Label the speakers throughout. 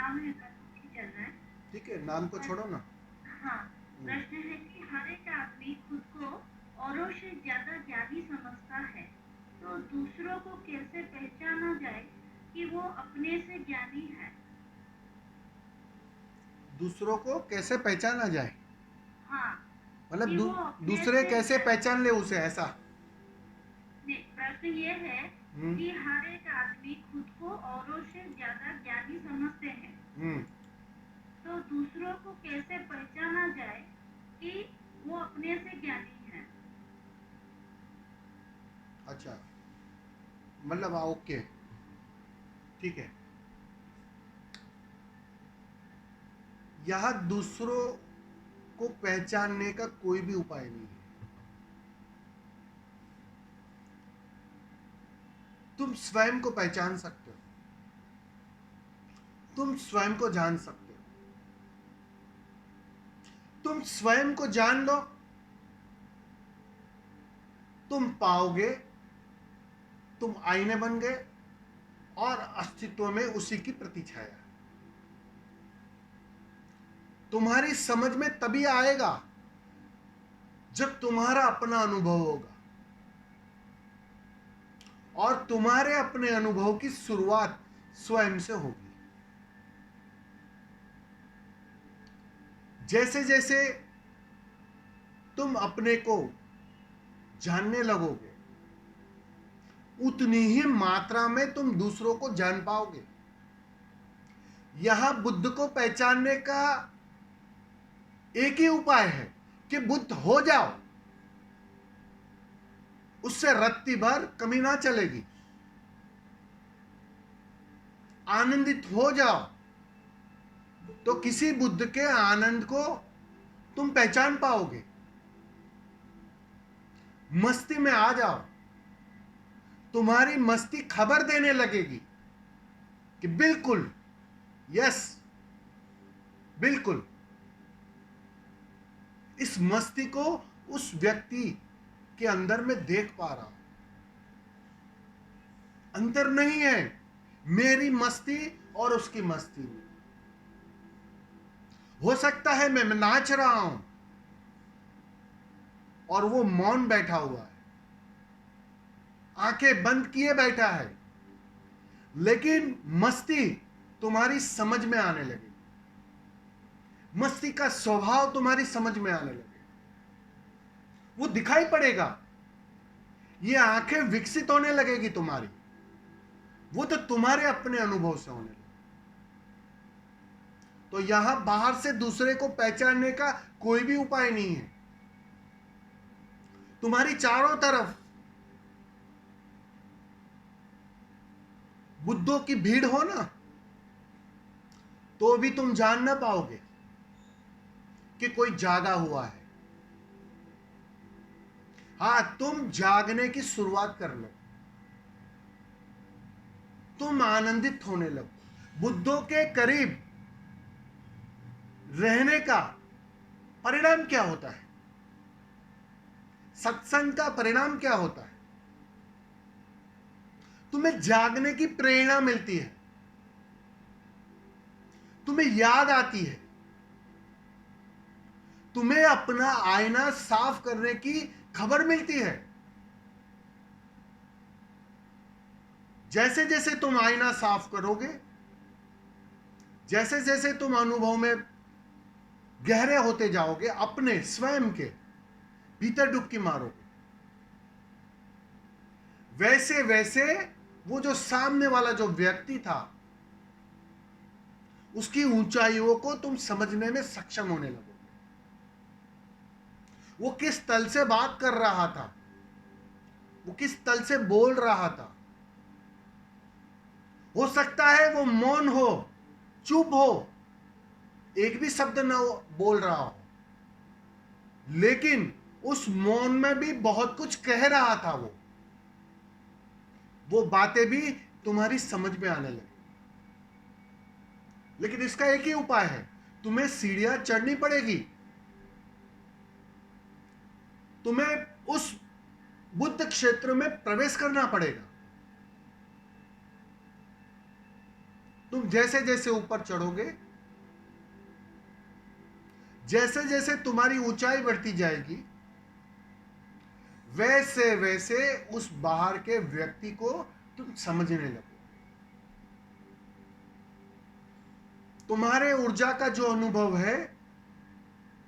Speaker 1: नाम है कस्तूरी चल रहा है।
Speaker 2: ठीक है, नाम को छोड़ो ना।
Speaker 1: हाँ,
Speaker 2: हम्म,
Speaker 1: प्रश्न है कि हर एक आदमी खुद को औरों से ज्यादा ज्ञानी समझता है, तो दूसरों को कैसे पहचाना जाए कि वो अपने से ज्ञानी है?
Speaker 2: दूसरों को कैसे पहचाना जाए?
Speaker 1: हाँ,
Speaker 2: मतलब
Speaker 1: कि वो अपने
Speaker 2: दूसरे
Speaker 1: से
Speaker 2: कैसे
Speaker 1: ज्ञानी।
Speaker 2: पहचान ले उसे, ऐसा?
Speaker 1: नहीं, प्रश्न ये है
Speaker 2: हम्म।
Speaker 1: कि हर एक आदमी खुद को औरों से ज्यादा ज्ञानी समझते हैं,
Speaker 2: हम्म।
Speaker 1: तो दूसरों को कैसे पहचाना जाए कि वो अपने से ज्ञानी है?
Speaker 2: अच्छा, मतलब ओके, ठीक है। यह दूसरों को पहचानने का कोई भी उपाय नहीं है। तुम स्वयं को पहचान सकते हो, तुम स्वयं को जान सकते हो। तुम स्वयं को जान लो, तुम पाओगे तुम आईने बन गए और अस्तित्व में उसी की प्रतिछाया। तुम्हारी समझ में तभी आएगा जब तुम्हारा अपना अनुभव होगा, और तुम्हारे अपने अनुभव की शुरुआत स्वयं से होगी। जैसे जैसे तुम अपने को जानने लगोगे, उतनी ही मात्रा में तुम दूसरों को जान पाओगे। यह बुद्ध को पहचानने का एक ही उपाय है कि बुद्ध हो जाओ, उससे रत्ती भर कमी ना चलेगी। आनंदित हो जाओ, तो किसी बुद्ध के आनंद को तुम पहचान पाओगे। मस्ती में आ जाओ, तुम्हारी मस्ती खबर देने लगेगी कि बिल्कुल, यस, बिल्कुल, इस मस्ती को उस व्यक्ति के अंदर में देख पा रहा हूं। अंतर नहीं है मेरी मस्ती और उसकी मस्ती में। हो सकता है मैं नाच रहा हूं और वो मौन बैठा हुआ है, आंखें बंद किए बैठा है, लेकिन मस्ती तुम्हारी समझ में आने लगी, मस्ती का स्वभाव तुम्हारी समझ में आने लगे, वो दिखाई पड़ेगा, ये आंखें विकसित होने लगेगी तुम्हारी। वो तो तुम्हारे अपने अनुभव से होने लगे। तो यहां बाहर से दूसरे को पहचानने का कोई भी उपाय नहीं है। तुम्हारी चारों तरफ बुद्धों की भीड़ हो ना, तो भी तुम जान ना पाओगे कि कोई जागा हुआ है। हाँ, तुम जागने की शुरुआत कर लो, तुम आनंदित होने लगो। बुद्धों के करीब रहने का परिणाम क्या होता है? सत्संग का परिणाम क्या होता है? तुम्हें जागने की प्रेरणा मिलती है, तुम्हें याद आती है, तुम्हें अपना आईना साफ करने की खबर मिलती है। जैसे जैसे तुम आईना साफ करोगे, जैसे जैसे तुम अनुभव में गहरे होते जाओगे, अपने स्वयं के भीतर डुबकी मारोगे, वैसे वैसे वो जो सामने वाला जो व्यक्ति था, उसकी ऊंचाइयों को तुम समझने में सक्षम होने लगोगे। वो किस तल से बात कर रहा था, वो किस तल से बोल रहा था। हो सकता है वो मौन हो, चुप हो, एक भी शब्द न बोल रहा हो, लेकिन उस मौन में भी बहुत कुछ कह रहा था। वो बातें भी तुम्हारी समझ में आने लगी। लेकिन इसका एक ही उपाय है, तुम्हें सीढ़ियां चढ़नी पड़ेगी, तुम्हें उस बुद्ध क्षेत्र में प्रवेश करना पड़ेगा। तुम तुम जैसे जैसे ऊपर चढ़ोगे, जैसे जैसे तुम्हारी ऊंचाई बढ़ती जाएगी, वैसे वैसे उस बाहर के व्यक्ति को तुम समझने लगोगे। तुम्हारे ऊर्जा का जो अनुभव है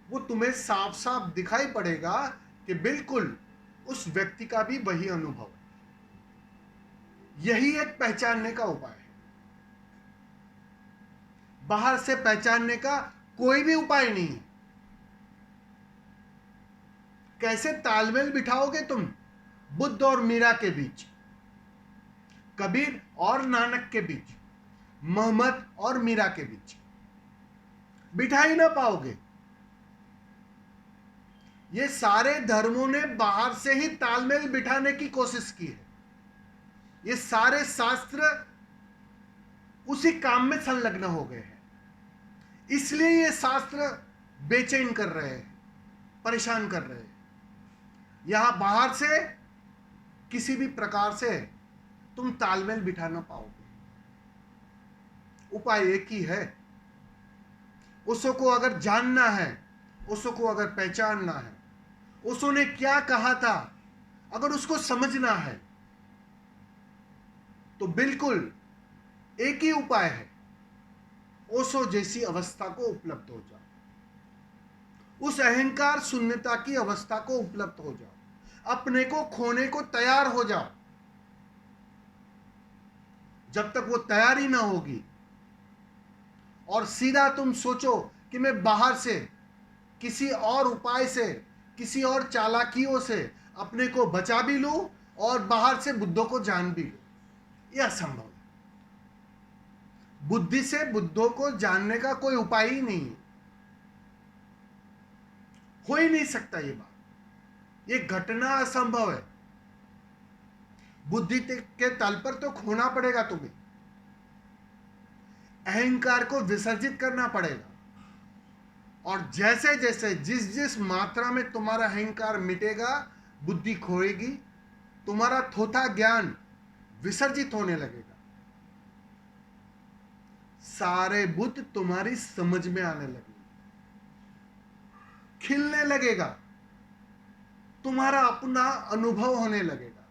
Speaker 2: वो तुम्हें साफ साफ दिखाई पड़ेगा कि बिल्कुल उस व्यक्ति का भी वही अनुभव है। यही एक पहचानने का उपाय है। बाहर से पहचानने का कोई भी उपाय नहीं है। कैसे तालमेल बिठाओगे तुम बुद्ध और मीरा के बीच, कबीर और नानक के बीच, मोहम्मद और मीरा के बीच? बिठा ही ना पाओगे। ये सारे धर्मों ने बाहर से ही तालमेल बिठाने की कोशिश की है। ये सारे शास्त्र उसी काम में संलग्न हो गए हैं। इसलिए ये शास्त्र बेचैन कर रहे हैं, परेशान कर रहे हैं। यहां बाहर से किसी भी प्रकार से तुम तालमेल बिठा ना पाओगे। उपाय एक ही है। उसको अगर जानना है, उसको अगर पहचानना है, उसने क्या कहा था अगर उसको समझना है, तो बिल्कुल एक ही उपाय है। ओशो जैसी अवस्था को उपलब्ध हो जाओ। उस अहंकार शून्यता की अवस्था को उपलब्ध हो जाओ। अपने को खोने को तैयार हो जाओ। जब तक वो तैयारी ना होगी और सीधा तुम सोचो कि मैं बाहर से किसी और उपाय से, किसी और चालाकियों से अपने को बचा भी लूं और बाहर से बुद्धों को जान भी लूं, यह असंभव है। बुद्धि से बुद्धों को जानने का कोई उपाय ही नहीं है। हो ही नहीं सकता ये बात। ये घटना असंभव है। बुद्धि के तल पर तो खोना पड़ेगा तुम्हें। अहंकार को विसर्जित करना पड़ेगा। और जैसे जैसे जिस जिस मात्रा में तुम्हारा अहंकार मिटेगा, बुद्धि खोएगी, तुम्हारा थोथा ज्ञान विसर्जित होने लगेगा। सारे बुद्ध तुम्हारी समझ में आने लगेंगे, खिलने लगेगा, तुम्हारा अपना अनुभव होने लगेगा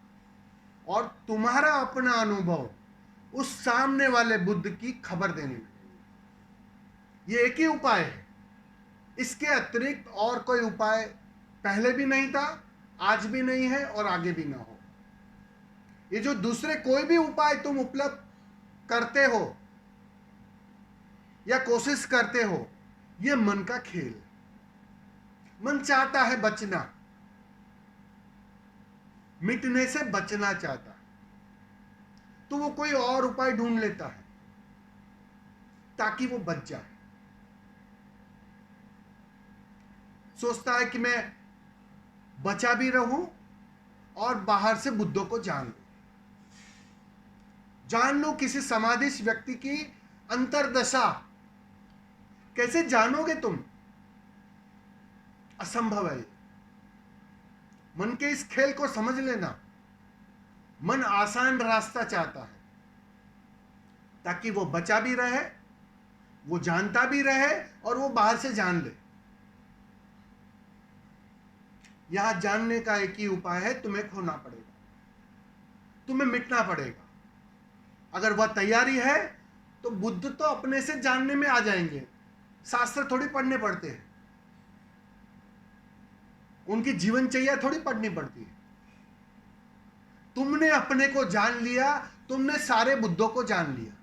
Speaker 2: और तुम्हारा अपना अनुभव उस सामने वाले बुद्ध की खबर देने लगेगा। ये एक ही उपाय है। इसके अतिरिक्त और कोई उपाय पहले भी नहीं था, आज भी नहीं है और आगे भी ना हो। ये जो दूसरे कोई भी उपाय तुम उपलब्ध करते हो या कोशिश करते हो, ये मन का खेल। मन चाहता है बचना, मिटने से बचना चाहता है, तो वो कोई और उपाय ढूंढ लेता है ताकि वो बच जाए। सोचता है कि मैं बचा भी रहूं और बाहर से बुद्धों को जान लूं। किसी समाधिस्थ व्यक्ति की अंतर्दशा कैसे जानोगे तुम? असंभव है। मन के इस खेल को समझ लेना। मन आसान रास्ता चाहता है ताकि वो बचा भी रहे, वो जानता भी रहे और वो बाहर से जान ले। यहां जानने का एक ही उपाय है, तुम्हें खोना पड़ेगा, तुम्हें मिटना पड़ेगा। अगर वह तैयारी है तो बुद्ध तो अपने से जानने में आ जाएंगे। शास्त्र थोड़ी पढ़ने पड़ते हैं, उनकी जीवनचर्या थोड़ी पढ़नी पड़ती है। तुमने अपने को जान लिया, तुमने सारे बुद्धों को जान लिया,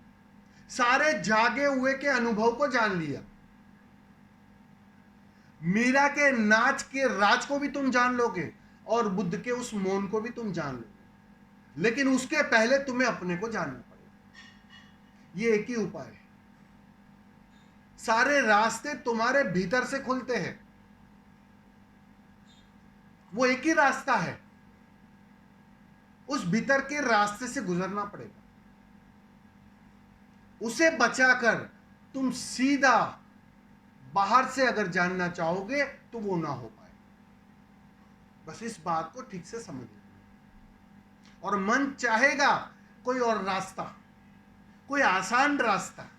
Speaker 2: सारे जागे हुए के अनुभव को जान लिया। मीरा के नाच के राज को भी तुम जान लोगे और बुद्ध के उस मौन को भी तुम जान लोगे, लेकिन उसके पहले तुम्हें अपने को जानना पड़ेगा। ये एक ही उपाय है। सारे रास्ते तुम्हारे भीतर से खुलते हैं। वो एक ही रास्ता है, उस भीतर के रास्ते से गुजरना पड़ेगा। उसे बचाकर तुम सीधा बाहर से अगर जानना चाहोगे तो वो ना हो पाए। बस इस बात को ठीक से समझ लो। और मन चाहेगा कोई और रास्ता, कोई आसान रास्ता,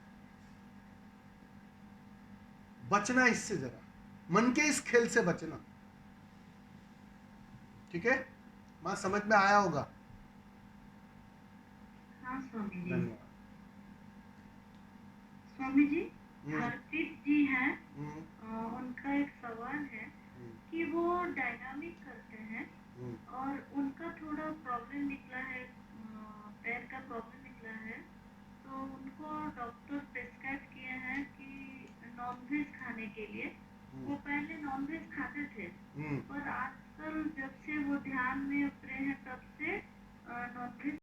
Speaker 2: बचना इससे जरा, मन के इस खेल से बचना। ठीक है, मां समझ में आया होगा।
Speaker 1: हाँ स्वामी जी।
Speaker 2: धन्यवाद।
Speaker 1: स्वामी जी,
Speaker 2: हम्म,
Speaker 1: हरप्रीत जी हैं,
Speaker 2: हम्म,
Speaker 1: उनका एक सवाल है
Speaker 2: हम्म,
Speaker 1: कि वो डायनामिक करते हैं
Speaker 2: हम्म,
Speaker 1: और उनका थोड़ा प्रॉब्लम निकला है, पैर का प्रॉब्लम निकला है, तो उनको डॉक्टर प्रिस्क्राइब किए हैं कि नॉनवेज खाने के लिए। वो पहले नॉनवेज खाते थे,
Speaker 2: हम्म।
Speaker 1: पर आजकल जब से वो ध्यान में उतरे हैं तब से नॉनवेज